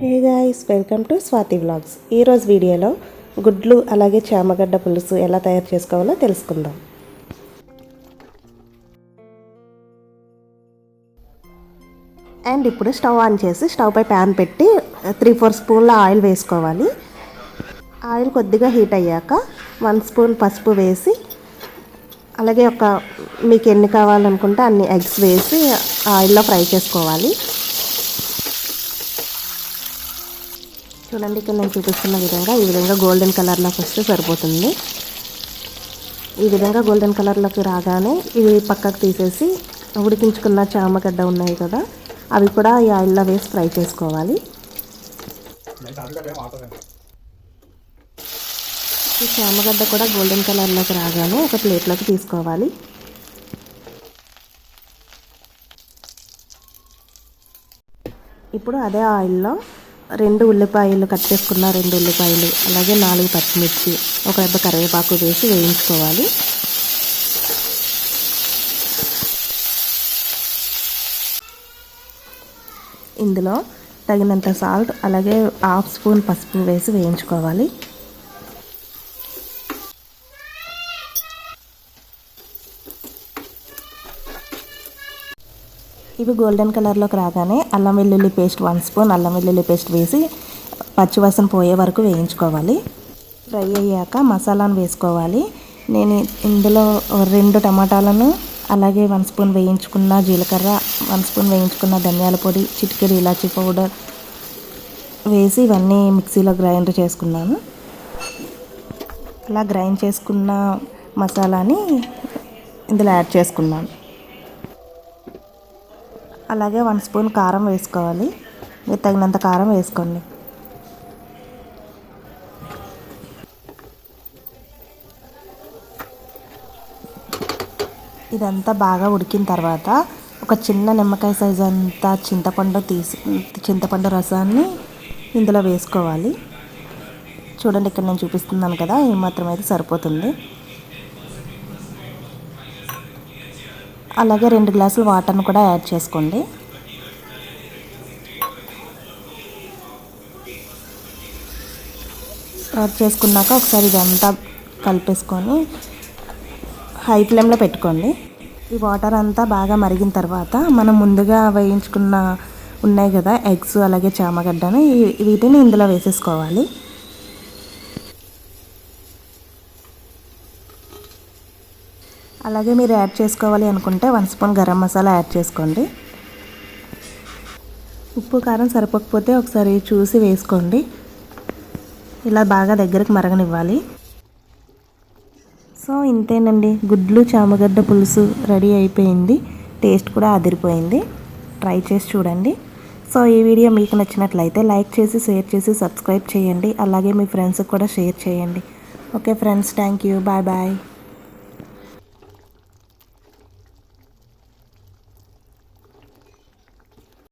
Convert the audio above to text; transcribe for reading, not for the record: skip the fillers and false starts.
Hey guys, welcome to Swathi vlogs. ఈరోజు వీడియోలో గుడ్లు అలాగే చామగడ్డ పులుసు ఎలా తయారు చేసుకోవాలో తెలుసుకుందాం. అండ్ ఇప్పుడు స్టవ్ ఆన్ చేసి స్టవ్ పై ప్యాన్ పెట్టి 3-4 స్పూన్ల ఆయిల్ వేసుకోవాలి. ఆయిల్ కొద్దిగా హీట్ అయ్యాక 1 స్పూన్ పసుపు వేసి అలాగే మీకు ఎన్ని కావాలనుకుంటే అన్ని ఎగ్స్ వేసి ఆయిల్లో ఫ్రై చేసుకోవాలి. చూడండి, ఇక్కడ నేను చూపిస్తున్న ఈ విధంగా గోల్డెన్ కలర్లోకి వస్తే సరిపోతుంది. ఈ విధంగా గోల్డెన్ కలర్లోకి రాగానే ఇవి పక్కకు తీసేసి ఉడికించుకున్న చామగడ్డ ఉన్నాయి కదా, అవి కూడా ఈ ఆయిల్లో వేసి ఫ్రై చేసుకోవాలి. ఈ చామగడ్డ కూడా గోల్డెన్ కలర్లోకి రాగానే ఒక ప్లేట్లోకి తీసుకోవాలి. ఇప్పుడు అదే ఆయిల్లో 2 ఉల్లిపాయలు కట్ చేసుకున్న 2 ఉల్లిపాయలు అలాగే 4 పచ్చిమిర్చి, ఒక రెబ్బ కరివేపాకు వేసి వేయించుకోవాలి. ఇందులో తగినంత సాల్ట్ అలాగే 1/2 స్పూన్ పసుపు వేసి వేయించుకోవాలి. ఇవి గోల్డెన్ కలర్లోకి రాగానే అల్లం వెల్లుల్లి పేస్ట్ 1 స్పూన్ అల్లం వెల్లుల్లి పేస్ట్ వేసి పచ్చివాసన పోయే వరకు వేయించుకోవాలి. ఫ్రై అయ్యాక మసాలాను వేసుకోవాలి. నేను ఇందులో 2 టమాటాలను అలాగే 1 స్పూన్ వేయించుకున్న జీలకర్ర, 1 స్పూన్ వేయించుకున్న ధనియాల పొడి, చిటికెడు ఇలాచీ పౌడర్ వేసి ఇవన్నీ మిక్సీలో గ్రైండ్ చేసుకున్నాను. అలా గ్రైండ్ చేసుకున్న మసాలాని ఇందులో యాడ్ చేసుకున్నాను. అలాగే 1 స్పూన్ కారం వేసుకోవాలి. మీరు తగినంత కారం వేసుకోండి. ఇదంతా బాగా ఉడికిన తర్వాత ఒక చిన్న నిమ్మకాయ సైజు అంతా చింతపండు రసాన్ని ఇందులో వేసుకోవాలి. చూడండి, ఇక్కడ నేను చూపిస్తున్నాను కదా, ఈ మాత్రం అయితే సరిపోతుంది. అలాగే 2 గ్లాసులు వాటర్ను కూడా యాడ్ చేసుకోండి. యాడ్ చేసుకున్నాక ఒకసారి ఇదంతా కలిపేసుకొని హై ఫ్లేమ్లో పెట్టుకోండి. ఈ వాటర్ అంతా బాగా మరిగిన తర్వాత మనం ముందుగా వేయించుకున్న ఉన్నాయి కదా ఎగ్స్ అలాగే చామగడ్డను వీటిని ఇందులో వేసేసుకోవాలి. అలాగే మీరు యాడ్ చేసుకోవాలి అనుకుంటే 1 స్పూన్ గరం మసాలా యాడ్ చేసుకోండి. ఉప్పు కారం సరిపోకపోతే ఒకసారి చూసి వేసుకోండి. ఇలా బాగా దగ్గరకు మరగనివ్వాలి. సో ఇంతేనండి, గుడ్లు చామగడ్డ పులుసు రెడీ అయిపోయింది. టేస్ట్ కూడా అదిరిపోయింది. ట్రై చేసి చూడండి. సో ఈ వీడియో మీకు నచ్చినట్లయితే లైక్ చేసి, షేర్ చేసి, సబ్స్క్రైబ్ చేయండి. అలాగే మీ ఫ్రెండ్స్కి కూడా షేర్ చేయండి. Okay friends, thank you. Bye bye.